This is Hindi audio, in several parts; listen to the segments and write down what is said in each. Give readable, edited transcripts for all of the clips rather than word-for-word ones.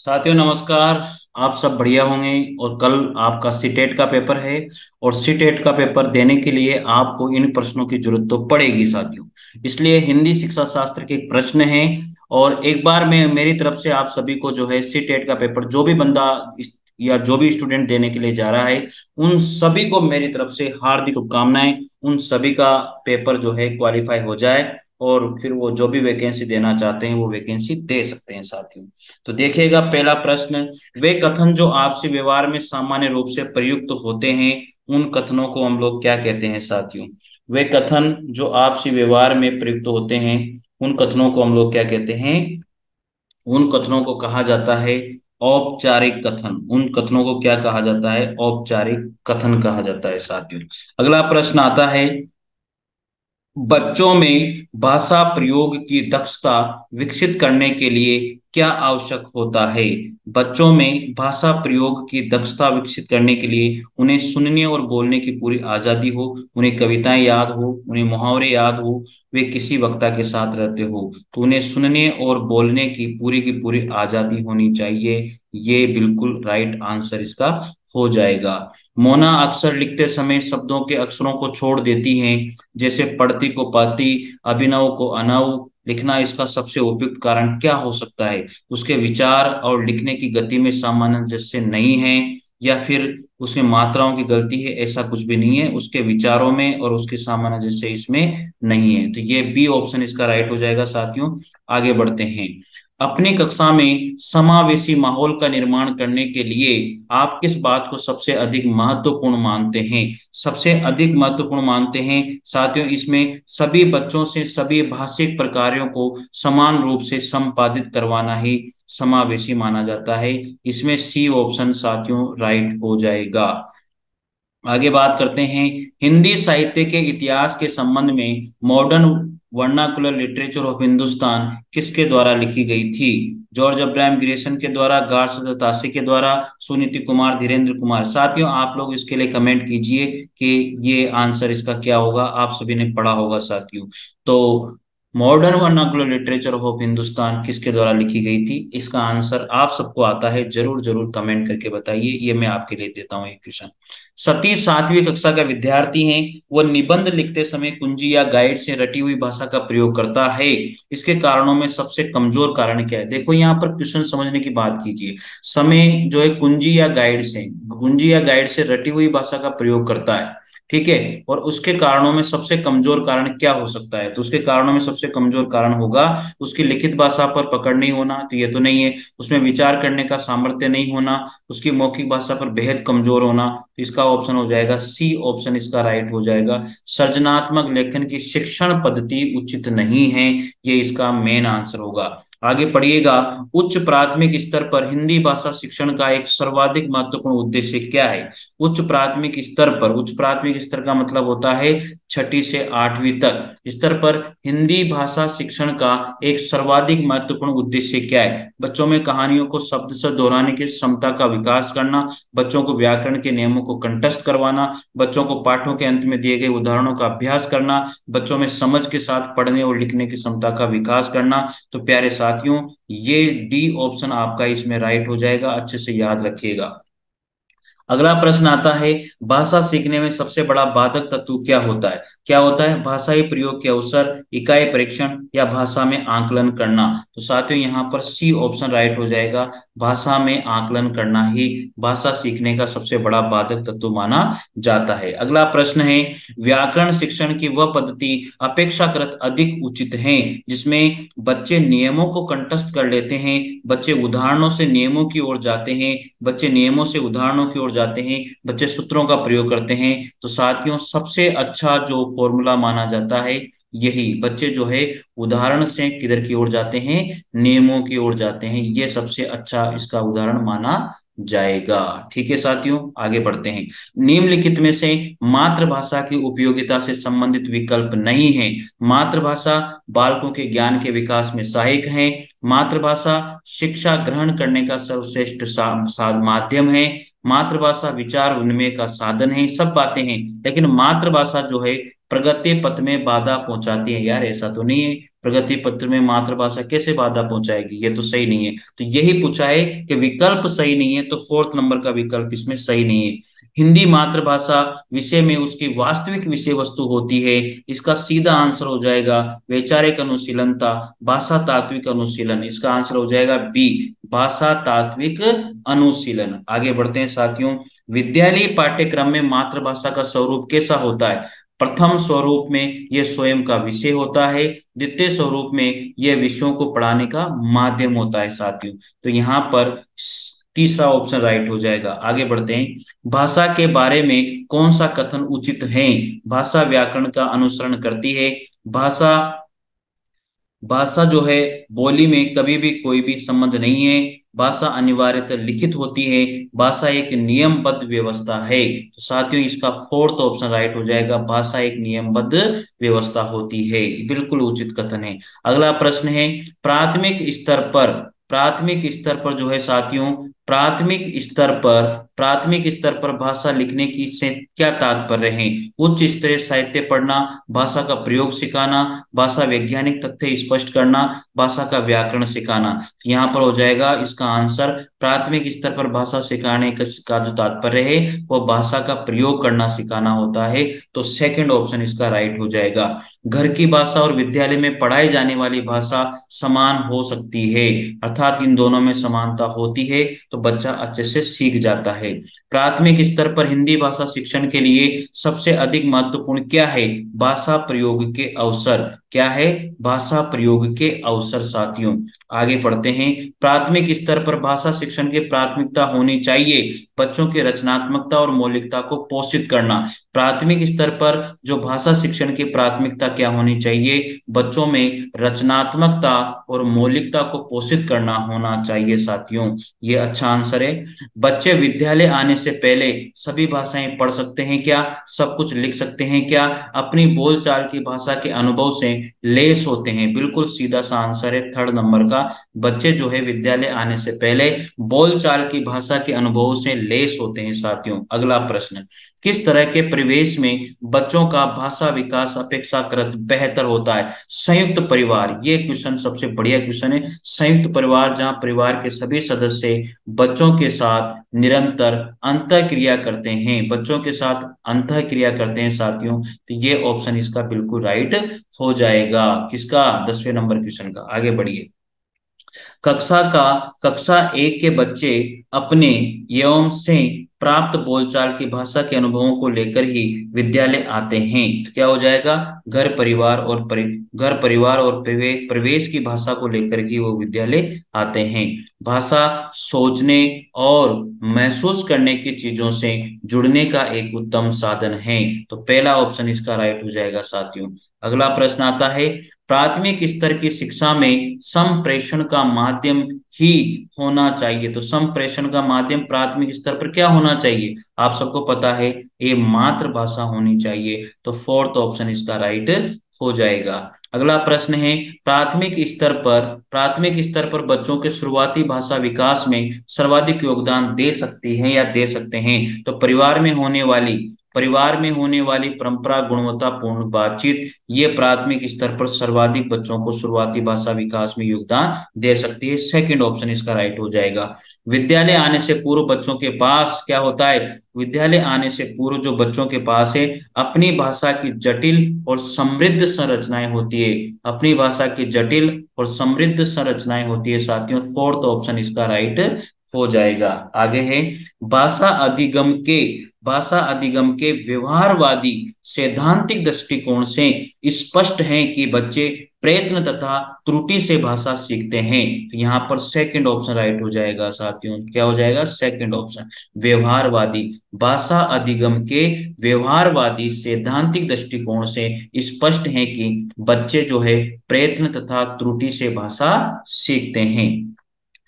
साथियों नमस्कार। आप सब बढ़िया होंगे। और कल आपका सीटेट का पेपर है। और सीटेट का पेपर देने के लिए आपको इन प्रश्नों की जरूरत तो पड़ेगी साथियों। इसलिए हिंदी शिक्षा शास्त्र के प्रश्न हैं। और एक बार मैं मेरी तरफ से आप सभी को जो है सीटेट का पेपर जो भी बंदा या जो भी स्टूडेंट देने के लिए जा रहा है, उन सभी को मेरी तरफ से हार्दिक शुभकामनाएं। उन सभी का पेपर जो है क्वालिफाई हो जाए और फिर वो जो भी वैकेंसी देना चाहते हैं वो वैकेंसी दे सकते हैं साथियों। तो देखिएगा पहला प्रश्न। वे कथन जो आपसी व्यवहार में सामान्य रूप से प्रयुक्त होते हैं, उन कथनों को हम लोग क्या कहते हैं साथियों? वे कथन जो आपसी व्यवहार में प्रयुक्त होते हैं, उन कथनों को हम लोग क्या कहते हैं? उन कथनों को कहा जाता है औपचारिक कथन। उन कथनों को क्या कहा जाता है? औपचारिक कथन कहा जाता है साथियों। अगला प्रश्न आता है, बच्चों में भाषा प्रयोग की दक्षता विकसित करने के लिए क्या आवश्यक होता है? बच्चों में भाषा प्रयोग की दक्षता विकसित करने के लिए उन्हें सुनने और बोलने की पूरी आजादी हो, उन्हें कविताएं याद हो, उन्हें मुहावरे याद हो, वे किसी वक्ता के साथ रहते हो तो उन्हें सुनने और बोलने की पूरी आजादी होनी चाहिए। ये बिल्कुल राइट आंसर इसका हो जाएगा। मोना अक्सर लिखते समय शब्दों के अक्षरों को छोड़ देती हैं, जैसे पढ़ती को पाती, अभिनव को अनव। लिखना इसका सबसे उपयुक्त कारण क्या हो सकता है? उसके विचार और लिखने की गति में सामंजस्य नहीं है, या फिर उसमें मात्राओं की गलती है? ऐसा कुछ भी नहीं है, उसके विचारों में और उसके सामंजस्य इसमें नहीं है। तो ये बी ऑप्शन इसका राइट हो जाएगा साथियों। आगे बढ़ते हैं। अपनी कक्षा में समावेशी माहौल का निर्माण करने के लिए आप किस बात को सबसे अधिक महत्वपूर्ण मानते हैं? सबसे अधिक महत्वपूर्ण मानते हैं साथियों, इसमें सभी बच्चों से सभी भाषिक प्रकारों को समान रूप से संपादित करवाना ही समावेशी माना जाता है। इसमें सी ऑप्शन साथियों राइट हो जाएगा। आगे बात करते हैं। हिंदी साहित्य के इतिहास के संबंध में modern vernacular literature of Hindustan किसके द्वारा लिखी गई थी? जॉर्ज अब्राहम ग्रेसन के द्वारा, गार्थ तासी के द्वारा, सुनीति कुमार, धीरेन्द्र कुमार। साथियों आप लोग इसके लिए कमेंट कीजिए कि ये आंसर इसका क्या होगा। आप सभी ने पढ़ा होगा साथियों। तो modern vernacular literature of Hindustan किसके द्वारा लिखी गई थी? इसका आंसर आप सबको आता है, जरूर जरूर कमेंट करके बताइए। ये मैं आपके लिए देता हूं एक क्वेश्चन। सतीश 7वीं कक्षा का विद्यार्थी है। वह निबंध लिखते समय कुंजी या गाइड से रटी हुई भाषा का प्रयोग करता है। इसके कारणों में सबसे कमजोर कारण क्या है? देखो यहाँ पर क्वेश्चन समझने की बात कीजिए। समय जो है कुंजी या गाइड से रटी हुई भाषा का प्रयोग करता है, ठीक है। और उसके कारणों में सबसे कमजोर कारण क्या हो सकता है? तो उसके कारणों में सबसे कमजोर कारण होगा उसकी लिखित भाषा पर पकड़ नहीं होना, तो ये तो नहीं है। उसमें विचार करने का सामर्थ्य नहीं होना, उसकी मौखिक भाषा पर बेहद कमजोर होना। तो इसका ऑप्शन हो जाएगा सी ऑप्शन इसका राइट हो जाएगा। सृजनात्मक लेखन की शिक्षण पद्धति उचित नहीं है, ये इसका मेन आंसर होगा। आगे पढ़िएगा। उच्च प्राथमिक स्तर पर हिंदी भाषा शिक्षण का एक सर्वाधिक महत्वपूर्ण उद्देश्य क्या है? उच्च प्राथमिक स्तर का मतलब होता है 6ठी से 8वीं तक स्तर पर हिंदी भाषा शिक्षण का एक सर्वाधिक महत्वपूर्ण उद्देश्य क्या है? बच्चों में कहानियों को शब्द से दोहराने की क्षमता का विकास करना, बच्चों को व्याकरण के नियमों को कंठस्थ करवाना, बच्चों को पाठों के अंत में दिए गए उदाहरणों का अभ्यास करना, बच्चों में समझ के साथ पढ़ने और लिखने की क्षमता का विकास करना। तो प्यारे साथियों, ये डी ऑप्शन आपका इसमें राइट हो जाएगा, अच्छे से याद रखिएगा। अगला प्रश्न आता है, भाषा सीखने में सबसे बड़ा बाधक तत्व क्या होता है? क्या होता है? भाषाई प्रयोग के अवसर, इकाई परीक्षण, या भाषा में आकलन करना। तो साथियों यहाँ पर सी ऑप्शन राइट हो जाएगा। भाषा में आकलन करना ही भाषा सीखने का सबसे बड़ा बाधक तत्व माना जाता है। अगला प्रश्न है, व्याकरण शिक्षण की वह पद्धति अपेक्षाकृत अधिक उचित है जिसमें बच्चे नियमों को कंठस्थ कर लेते हैं, बच्चे उदाहरणों से नियमों की ओर जाते हैं, बच्चे नियमों से उदाहरणों की ओर जाते हैं, बच्चे सूत्रों का प्रयोग करते हैं। तो साथियों सबसे अच्छा जो फॉर्मूला माना जाता है, यही बच्चे जो है उदाहरण से किधर की ओर जाते हैं? नियमों की ओर जाते हैं। ये सबसे अच्छा इसका उदाहरण माना जाएगा। ठीक है साथियों, आगे बढ़ते हैं। निम्नलिखित में से मातृभाषा की उपयोगिता से संबंधित विकल्प नहीं है। मातृभाषा बालकों के ज्ञान के विकास में सहायक है। मातृभाषा शिक्षा ग्रहण करने का सर्वश्रेष्ठ माध्यम है। मातृभाषा विचार विनिमय का साधन है। सब बातें हैं, लेकिन मातृभाषा जो है प्रगति पथ में बाधा पहुंचाती है। यार ऐसा तो नहीं है, प्रगति पथ में मातृभाषा कैसे बाधा पहुंचाएगी, ये तो सही नहीं है। तो यही पूछा है कि विकल्प सही नहीं है, तो फोर्थ नंबर का विकल्प इसमें सही नहीं है। हिंदी मातृभाषा विषय में उसकी वास्तविक विषय वस्तु होती है, इसका सीधा आंसर हो जाएगा वैचारिक अनुशीलनता, भाषा तात्विक अनुशीलन। इसका आंसर हो जाएगा बी, भाषा तात्विक अनुशीलन। आगे बढ़ते हैं साथियों। विद्यालय पाठ्यक्रम में मातृभाषा का स्वरूप कैसा होता है? प्रथम स्वरूप में यह स्वयं का विषय होता है, द्वितीय स्वरूप में यह विषयों को पढ़ाने का माध्यम होता है साथियों। तो यहाँ पर तीसरा ऑप्शन राइट हो जाएगा। आगे बढ़ते हैं। भाषा के बारे में कौन सा कथन उचित है? भाषा व्याकरण का अनुसरण करती है। भाषा भाषा जो है बोली में कभी भी कोई भी संबंध नहीं है। भाषा अनिवार्यतः लिखित होती है। भाषा एक नियमबद्ध व्यवस्था है। तो साथियों इसका फोर्थ ऑप्शन राइट हो जाएगा, भाषा एक नियमबद्ध व्यवस्था होती है। बिल्कुल उचित कथन है। अगला प्रश्न है, प्राथमिक स्तर पर जो है साथियों, प्राथमिक स्तर पर भाषा लिखने की से क्या तात्पर्य है? उच्च स्तरीय साहित्य पढ़ना, भाषा का प्रयोग सिखाना, भाषा वैज्ञानिक तथ्य स्पष्ट करना, भाषा का व्याकरण सिखाना। यहाँ पर हो जाएगा इसका आंसर, प्राथमिक स्तर पर भाषा सिखाने का जो तात्पर्य है वो भाषा का प्रयोग करना सिखाना होता है। तो सेकंड ऑप्शन इसका राइट हो जाएगा। घर की भाषा और विद्यालय में पढ़ाई जाने वाली भाषा समान हो सकती है, अर्थात इन दोनों में समानता होती है, तो बच्चा अच्छे से सीख जाता है। प्राथमिक स्तर पर हिंदी भाषा शिक्षण के लिए सबसे अधिक महत्वपूर्ण क्या है? भाषा प्रयोग के अवसर। क्या है? भाषा प्रयोग के अवसर साथियों। आगे पढ़ते हैं। प्राथमिक स्तर पर भाषा शिक्षण की प्राथमिकता होनी चाहिए बच्चों की रचनात्मकता और मौलिकता को पोषित करना। प्राथमिक स्तर पर जो भाषा शिक्षण की प्राथमिकता क्या होनी चाहिए? बच्चों में रचनात्मकता और मौलिकता को पोषित करना होना चाहिए साथियों। ये अच्छा आंसर है। बच्चे विद्यालय आने से पहले सभी भाषाएं पढ़ सकते हैं क्या? सब कुछ लिख सकते हैं क्या? अपनी बोलचाल की भाषा के अनुभव से लेस होते हैं। बिल्कुल सीधा सा आंसर है थर्ड नंबर का। बच्चे जो है विद्यालय आने से पहले बोलचाल की भाषा के अनुभव से लेस होते हैं साथियों। अगला प्रश्न, किस तरह के परिवेश में बच्चों का भाषा विकास अपेक्षाकृत बेहतर होता है? संयुक्त परिवार, ये क्वेश्चन सबसे बढ़िया क्वेश्चन है। संयुक्त परिवार, जहां परिवार के सभी सदस्य बच्चों के साथ निरंतर अंतःक्रिया करते हैं, बच्चों के साथ अंतःक्रिया करते हैं साथियों। तो ये ऑप्शन इसका बिल्कुल राइट हो जाएगा। किसका? 10वें नंबर क्वेश्चन का। आगे बढ़िए। कक्षा 1 के बच्चे अपने एवं से प्राप्त बोलचाल की भाषा के अनुभवों को लेकर ही विद्यालय आते हैं। तो क्या हो जाएगा? घर परिवार और प्रवेश की भाषा को लेकर के वो विद्यालय आते हैं। भाषा सोचने और महसूस करने की चीजों से जुड़ने का एक उत्तम साधन है। तो पहला ऑप्शन इसका राइट हो जाएगा साथियों। अगला प्रश्न आता है, प्राथमिक स्तर की शिक्षा में संप्रेषण का माध्यम ही होना चाहिए। तो संप्रेषण का माध्यम प्राथमिक स्तर पर क्या होना चाहिए? आप सबको पता है, ये मातृभाषा होनी चाहिए। तो फोर्थ ऑप्शन इसका राइट हो जाएगा। अगला प्रश्न है, प्राथमिक स्तर पर बच्चों के शुरुआती भाषा विकास में सर्वाधिक योगदान दे सकती है या दे सकते हैं? तो परिवार में होने वाली परंपरा गुणवत्तापूर्ण बातचीत, ये प्राथमिक स्तर पर सर्वाधिक बच्चों को शुरुआती भाषा विकास में योगदान दे सकती है। सेकंड ऑप्शन इसका राइट हो जाएगा। विद्यालय आने से पूर्व बच्चों के पास क्या होता है? विद्यालय आने से पूर्व जो बच्चों के पास है, अपनी भाषा की जटिल और समृद्ध संरचनाएं होती है। अपनी भाषा की जटिल और समृद्ध संरचनाएं होती है साथियों। फोर्थ ऑप्शन इसका राइट हो जाएगा। आगे है, भाषा अधिगम के व्यवहारवादी सैद्धांतिक दृष्टिकोण से स्पष्ट है कि बच्चे प्रयत्न तथा त्रुटि से भाषा सीखते हैं। तो यहाँ पर सेकंड ऑप्शन राइट हो जाएगा साथियों। क्या हो जाएगा? सेकंड ऑप्शन, व्यवहारवादी। भाषा अधिगम के व्यवहारवादी सैद्धांतिक दृष्टिकोण से स्पष्ट है कि बच्चे जो है प्रयत्न तथा त्रुटि से भाषा सीखते हैं।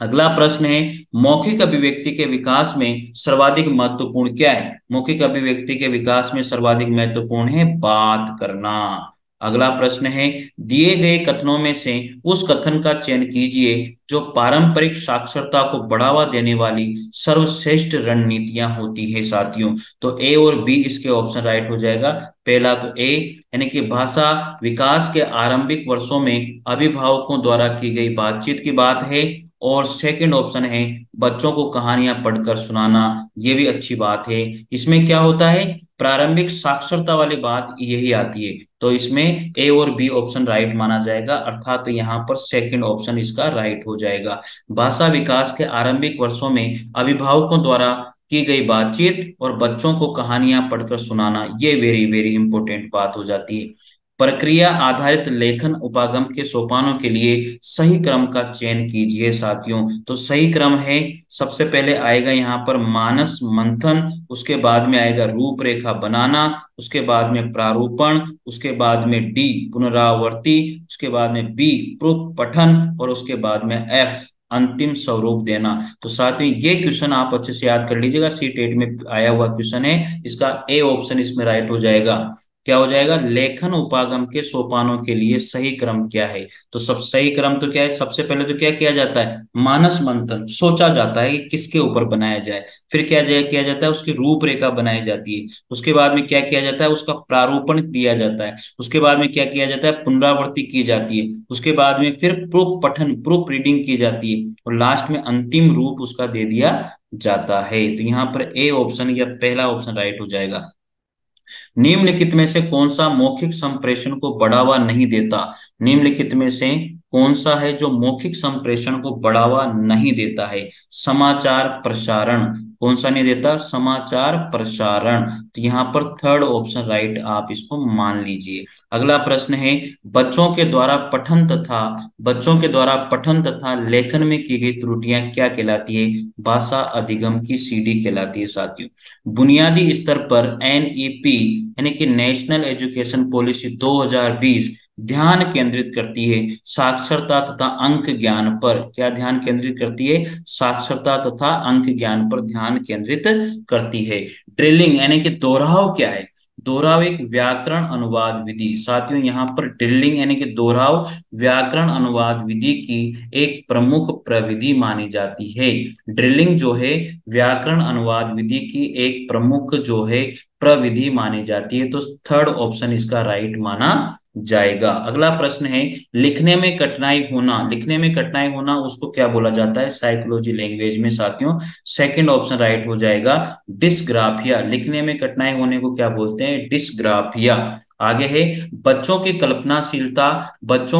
अगला प्रश्न है, मौखिक अभिव्यक्ति के विकास में सर्वाधिक महत्वपूर्ण क्या है? मौखिक अभिव्यक्ति के विकास में सर्वाधिक महत्वपूर्ण है बात करना। अगला प्रश्न है, दिए गए कथनों में से उस कथन का चयन कीजिए जो पारंपरिक साक्षरता को बढ़ावा देने वाली सर्वश्रेष्ठ रणनीतियां होती है साथियों। तो ए और बी इसके ऑप्शन राइट हो जाएगा। पहला तो ए यानी कि भाषा विकास के आरंभिक वर्षों में अभिभावकों द्वारा की गई बातचीत की बात है। और सेकंड ऑप्शन है बच्चों को कहानियां पढ़कर सुनाना, ये भी अच्छी बात है। इसमें क्या होता है, प्रारंभिक साक्षरता वाली बात यही आती है। तो इसमें ए और बी ऑप्शन राइट माना जाएगा, अर्थात यहाँ पर सेकंड ऑप्शन इसका राइट हो जाएगा। भाषा विकास के आरंभिक वर्षों में अभिभावकों द्वारा की गई बातचीत और बच्चों को कहानियां पढ़कर सुनाना, ये वेरी वेरी इंपॉर्टेंट बात हो जाती है। प्रक्रिया आधारित लेखन उपागम के सोपानों के लिए सही क्रम का चयन कीजिए साथियों। तो सही क्रम है, सबसे पहले आएगा यहाँ पर मानस मंथन, उसके बाद में आएगा रूपरेखा बनाना, उसके बाद में प्रारूपण, उसके बाद में डी पुनरावृत्ति, उसके बाद में बी प्रूफ पठन और उसके बाद में एफ अंतिम स्वरूप देना। तो साथियों ये क्वेश्चन आप अच्छे से याद कर लीजिएगा, सी-टेट में आया हुआ क्वेश्चन है। इसका ए ऑप्शन इसमें राइट हो जाएगा। क्या हो जाएगा, लेखन उपागम के सोपानों के लिए सही क्रम क्या है। तो सब सही क्रम तो क्या है, सबसे पहले तो क्या किया जाता है, मानस मंथन सोचा जाता है कि किसके ऊपर बनाया जाए। फिर क्या किया जाता है, उसकी रूपरेखा बनाई जाती है। उसके बाद में क्या किया जाता है, उसका प्रारूपण दिया जाता है। उसके बाद में क्या किया जाता है, पुनरावृत्ति की जाती है। उसके बाद में फिर प्रूफ पठन प्रूफ रीडिंग की जाती है और लास्ट में अंतिम रूप उसका दे दिया जाता है। तो यहाँ पर ए ऑप्शन या पहला ऑप्शन राइट हो जाएगा। निम्नलिखित में से कौन सा मौखिक संप्रेषण को बढ़ावा नहीं देता। निम्नलिखित में से कौन सा है जो मौखिक संप्रेषण को बढ़ावा नहीं देता है। समाचार प्रसारण, कौन सा नहीं देता, समाचार प्रसारण। तो यहाँ पर थर्ड ऑप्शन राइट आप इसको मान लीजिए। अगला प्रश्न है, बच्चों के द्वारा पठन तथा लेखन में की गई त्रुटियां क्या कहलाती है। भाषा अधिगम की सीडी कहलाती है साथियों। बुनियादी स्तर पर एनईपी यानी कि नेशनल एजुकेशन पॉलिसी 2020 ध्यान केंद्रित करती है साक्षरता तथा अंक ज्ञान पर। क्या ध्यान केंद्रित करती है, साक्षरता तथा अंक ज्ञान पर ध्यान केंद्रित करती है। ड्रिलिंग यानी कि दोहराव क्या है, दोहराव एक व्याकरण अनुवाद विधि। साथियों यहाँ पर ड्रिलिंग यानी कि दोहराव व्याकरण अनुवाद विधि की एक प्रमुख प्रविधि मानी जाती है। ड्रिलिंग जो है व्याकरण अनुवाद विधि की एक प्रमुख जो है प्रविधि मानी जाती है। तो थर्ड ऑप्शन इसका राइट माना जाएगा। अगला प्रश्न है, लिखने में कठिनाई होना उसको क्या बोला जाता है साइकोलॉजी लैंग्वेज में साथियों। सेकंड ऑप्शन राइट हो जाएगा डिस्ग्राफिया। लिखने में कठिनाई होने को क्या बोलते हैं, डिस्ग्राफिया। आगे है, बच्चों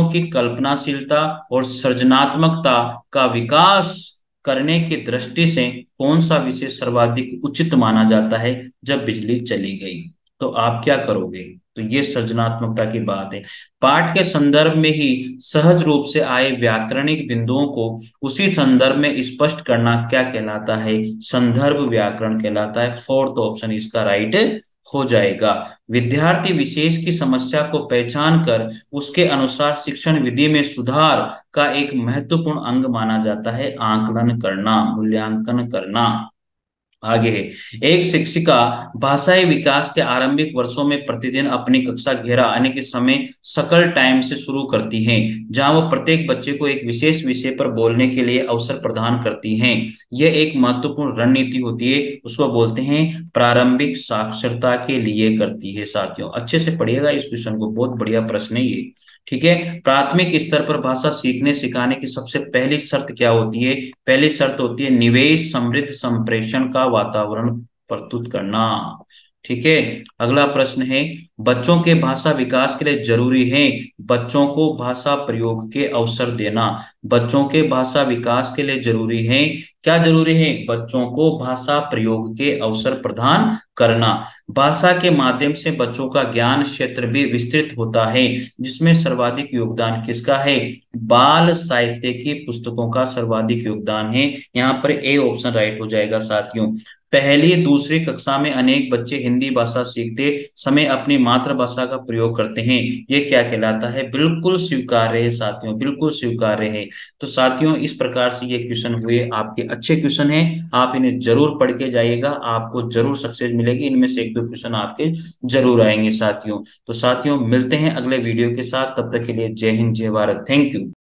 की कल्पनाशीलता और सृजनात्मकता का विकास करने की दृष्टि से कौन सा विषय सर्वाधिक उचित माना जाता है जब बिजली चली गई। तो आप क्या करोगे, तो ये सृजनात्मकता की बात है। पाठ के संदर्भ में ही सहज रूप से आए व्याकरणिक बिंदुओं को उसी संदर्भ में स्पष्ट करना क्या कहलाता है, संदर्भ व्याकरण कहलाता है। फोर्थ ऑप्शन इसका राइट हो जाएगा। विद्यार्थी विशेष की समस्या को पहचान कर उसके अनुसार शिक्षण विधि में सुधार का एक महत्वपूर्ण अंग माना जाता है आकलन करना, मूल्यांकन करना। आगे है, एक शिक्षिका भाषाई विकास के आरंभिक वर्षों में प्रतिदिन अपनी कक्षा घेरा यानी कि समय सकल टाइम से शुरू करती हैं, जहां वो प्रत्येक बच्चे को एक विशेष विषय पर बोलने के लिए अवसर प्रदान करती हैं। यह एक महत्वपूर्ण रणनीति होती है, उसको बोलते हैं प्रारंभिक साक्षरता के लिए करती है। साथियों अच्छे से पढ़िएगा इस क्वेश्चन को, बहुत बढ़िया प्रश्न है ये। ठीक है, प्राथमिक स्तर पर भाषा सीखने सिखाने की सबसे पहली शर्त क्या होती है, पहली शर्त होती है निवेश समृद्ध संप्रेषण का वातावरण प्रस्तुत करना। ठीक है, अगला प्रश्न है, बच्चों के भाषा विकास के लिए जरूरी है बच्चों को भाषा प्रयोग के अवसर देना। बच्चों के भाषा विकास के लिए जरूरी है, क्या जरूरी है, बच्चों को भाषा प्रयोग के अवसर प्रदान करना। भाषा के माध्यम से बच्चों का ज्ञान क्षेत्र भी विस्तृत होता है, जिसमें सर्वाधिक योगदान किसका है, बाल साहित्य की पुस्तकों का सर्वाधिक योगदान है। यहाँ पर ए ऑप्शन राइट हो जाएगा साथियों। पहली दूसरी कक्षा में अनेक बच्चे हिंदी भाषा सीखते समय अपनी मातृभाषा का प्रयोग करते हैं, ये क्या कहलाता है? बिल्कुल स्वीकार्य है साथियों, बिल्कुल स्वीकार्य है। तो साथियों, इस प्रकार से ये क्वेश्चन हुए, आपके अच्छे क्वेश्चन हैं, आप इन्हें जरूर पढ़ के जाइएगा, आपको जरूर सक्सेस मिलेगी, इनमें से एक दो क्वेश्चन आपके जरूर आएंगे साथियों। तो साथियों, मिलते हैं अगले वीडियो के साथ, तब तक के लिए जय हिंद जय भारत, थैंक यू।